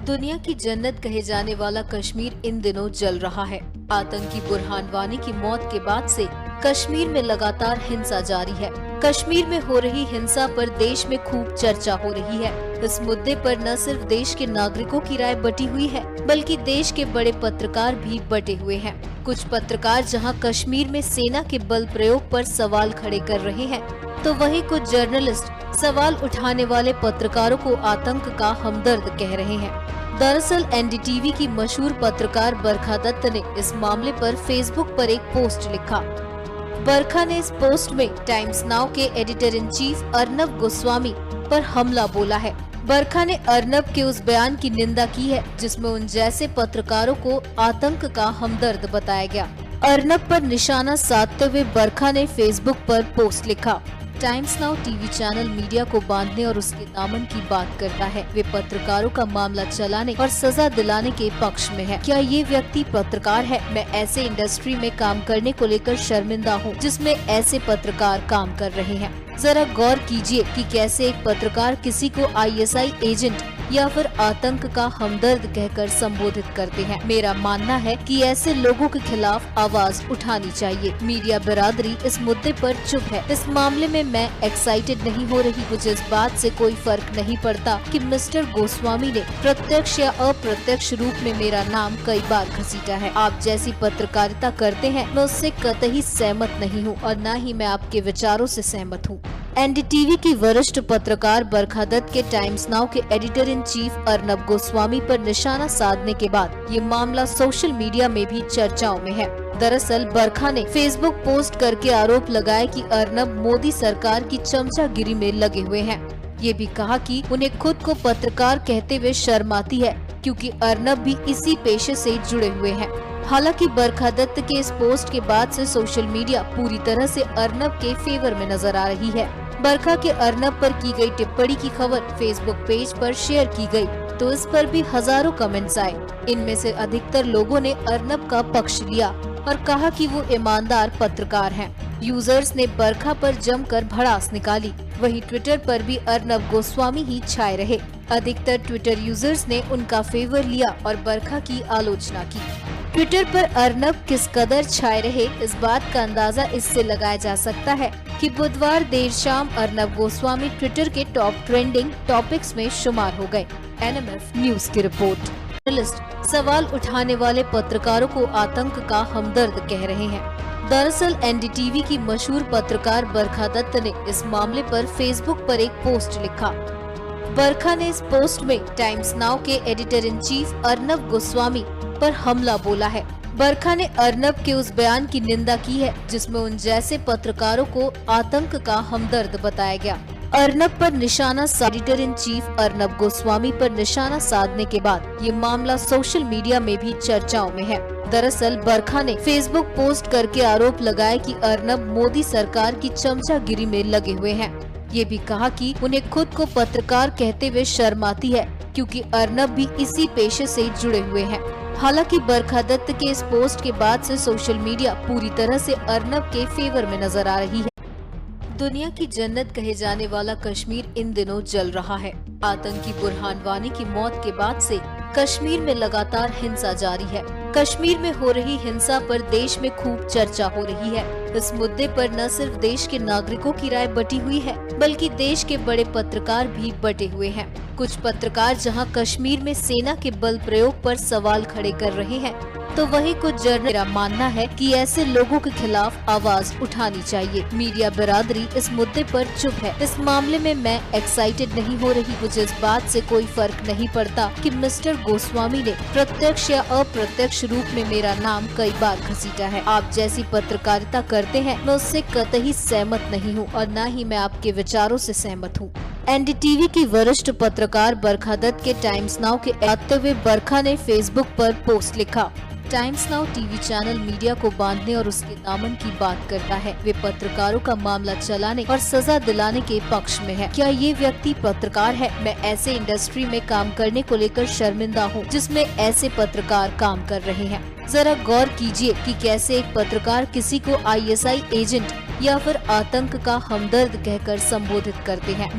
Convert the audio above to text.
दुनिया की जन्नत कहे जाने वाला कश्मीर इन दिनों जल रहा है। आतंकी बुरहान वानी की मौत के बाद से कश्मीर में लगातार हिंसा जारी है। कश्मीर में हो रही हिंसा पर देश में खूब चर्चा हो रही है। इस मुद्दे पर न सिर्फ देश के नागरिकों की राय बटी हुई है, बल्कि देश के बड़े पत्रकार भी बटे हुए हैं। कुछ पत्रकार जहां कश्मीर में सेना के बल प्रयोग पर सवाल खड़े कर रहे हैं, तो वहीं कुछ जर्नलिस्ट सवाल उठाने वाले पत्रकारों को आतंक का हमदर्द कह रहे हैं। दरअसल एनडीटीवी की मशहूर पत्रकार बरखा दत्त ने इस मामले पर फेसबुक पर एक पोस्ट लिखा। बरखा ने इस पोस्ट में टाइम्स नाउ के editor in chief Arnab Goswami पर हमला बोला है। बरखा ने अर्नब के उस बयान की निंदा की है जिसमें उन जैसे पत्रकारों को आतंक का हमदर्द बताया गया। अर्नब पर निशाना साधते हुए बरखा ने फेसबुक पर पोस्ट लिखा। Times now TV channel media को बांधने और उसके दामन की बात करता है। वे पत्रकारों का मामला चलाने और सजा दिलाने के पक्ष में है। क्या ये व्यक्ति पत्रकार है? मैं ऐसे इंडस्ट्री में काम करने को लेकर शर्मिंदा हूँ जिसमें ऐसे पत्रकार काम कर रहे हैं। जरा गौर कीजिए कि कैसे एक पत्रकार किसी को आईएसआई एजेंट या फिर आतंक का हमदर्द कहकर संबोधित करते हैं। मेरा मानना है कि ऐसे लोगों के खिलाफ आवाज उठानी चाहिए। मीडिया बिरादरी इस मुद्दे पर चुप है। इस मामले में मैं एक्साइटेड नहीं हो रही। मुझे इस बात से कोई फर्क नहीं पड़ता कि मिस्टर गोस्वामी ने प्रत्यक्ष या अप्रत्यक्ष रूप में मेरा नाम कई बार घसीटा है। आप जैसी पत्रकारिता करते हैं, मैं उससे कतई सहमत नहीं हूँ और न ही मैं आपके विचारों से सहमत हूँ। एनडीटीवी की वरिष्ठ पत्रकार बरखा दत्त के टाइम्स नाउ के editor in chief Arnab Goswami पर निशाना साधने के बाद ये मामला सोशल मीडिया में भी चर्चाओं में है। दरअसल बरखा ने फेसबुक पोस्ट करके आरोप लगाया कि अर्नब मोदी सरकार की चमचागिरी में लगे हुए हैं। ये भी कहा कि उन्हें खुद को पत्रकार कहते हुए शर्म आती है क्योंकि अर्नब भी इसी पेशे से जुड़े हुए हैं। हालांकि बरखा दत्त के इस पोस्ट के बाद से सोशल मीडिया पूरी तरह से अर्नब के फेवर में नजर आ रही है। बरखा के अर्नब पर की गई टिप्पणी की खबर फेसबुक पेज पर शेयर की गई तो इस पर भी हजारों कमेंट्स आए। इनमें से अधिकतर लोगों ने अर्नब का पक्ष लिया और कहा कि वो ईमानदार पत्रकार हैं। यूजर्स ने बरखा पर जमकर भड़ास निकाली। वहीं ट्विटर पर भी अर्नब गोस्वामी ही छाए रहे। अधिकतर ट्विटर यूजर्स ने उनका फेवर लिया और बरखा की आलोचना की। ट्विटर पर अर्नब किस कदर छाए रहे, इस बात का अंदाजा इससे लगाया जा सकता है कि बुधवार देर शाम अर्नब गोस्वामी ट्विटर के टॉप ट्रेंडिंग टॉपिक्स में शुमार हो गए। एनएमएफ न्यूज की रिपोर्ट। जर्नलिस्ट सवाल उठाने वाले पत्रकारों को आतंक का हमदर्द कह रहे हैं। दरअसल एनडीटीवी की मशहूर पत्रकार बरखा दत्त ने इस मामले पर फेसबुक पर एक पोस्ट लिखा। बरखा ने इस पोस्ट में टाइम्स नाउ के editor in chief Arnab Goswami पर हमला बोला है। बरखा ने अर्नब के उस बयान की निंदा की है जिसमें उन जैसे पत्रकारों को आतंक का हमदर्द बताया गया। अर्नब पर निशाना editor in chief Arnab Goswami पर निशाना साधने के बाद ये मामला सोशल मीडिया में भी चर्चाओं में है। दरअसल बरखा ने फेसबुक पोस्ट करके आरोप लगाया कि अर्नब मोदी सरकार की चमचागिरी में लगे हुए हैं। ये भी कहा कि उन्हें खुद को पत्रकार कहते हुए शर्म आती है क्योंकि अर्नब भी इसी पेशे से जुड़े हुए हैं। हालांकि बरखा दत्त के इस पोस्ट के बाद से सोशल मीडिया पूरी तरह से अर्नब के फेवर में नजर आ रही है। दुनिया की जन्नत कहे जाने वाला कश्मीर इन दिनों जल रहा है। आतंकी बुरहान वानी की मौत के बाद से कश्मीर में लगातार हिंसा जारी है। कश्मीर में हो रही हिंसा पर देश में खूब चर्चा हो रही है। इस मुद्दे पर न सिर्फ देश के नागरिकों की राय बटी हुई है, बल्कि देश के बड़े पत्रकार भी बटे हुए हैं। कुछ पत्रकार जहां कश्मीर में सेना के बल प्रयोग पर सवाल खड़े कर रहे हैं, तो वहीं कुछ जर्नलिस्ट मेरा मानना है कि ऐसे लोगों के खिलाफ आवाज उठानी चाहिए। मीडिया बिरादरी इस मुद्दे पर चुप है। इस मामले में मैं एक्साइटेड नहीं हो रही। मुझे इस बात से कोई फर्क नहीं पड़ता कि मिस्टर गोस्वामी ने प्रत्यक्ष या अप्रत्यक्ष रूप में मेरा नाम कई बार घसीटा है। आप जैसी पत्रकारिता करते हैं, मैं उससे कतई सहमत नहीं हूँ और न ही मैं आपके विचारों से सहमत हूँ। एनडीटीवी की वरिष्ठ पत्रकार बरखा दत्त के टाइम्स नाउ के आते हुए बरखा ने फेसबुक पर पोस्ट लिखा। Times now TV channel media को बांधने और उसके दामन की बात करता है। वे पत्रकारों का मामला चलाने और सजा दिलाने के पक्ष में है। क्या ये व्यक्ति पत्रकार है? मैं ऐसे इंडस्ट्री में काम करने को लेकर शर्मिंदा हूँ जिसमें ऐसे पत्रकार काम कर रहे हैं। जरा गौर कीजिए कि कैसे एक पत्रकार किसी को आईएसआई एजेंट या फिर आतंक का हमदर्द कहकर संबोधित करते हैं।